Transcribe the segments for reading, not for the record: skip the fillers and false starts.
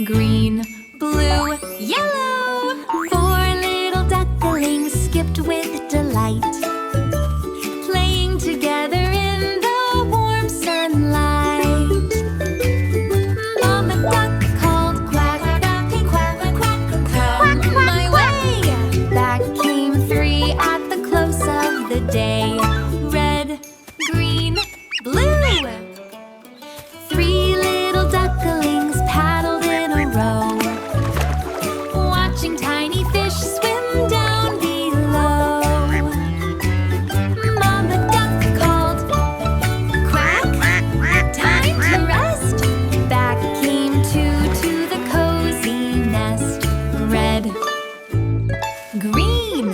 green, blue, yellow. Four little ducklings skipped with delight, playing together in the warm sunlight. Mama duck called quack, quack, quack, quack, come my way. Back came three at the close of the day. Red, green, blue. Three little ducklings paddled in a row, watching tiny fish swim down below. Mama duck called quack, time to rest. Back came two to the cozy nest. Red, green.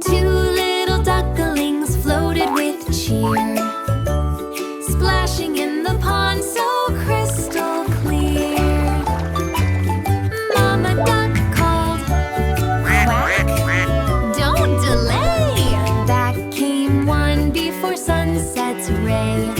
Two little ducklings floated with cheer, splashing in the pond so crystal clear. Mama duck called quack, don't delay. Back came one before sunset's ray.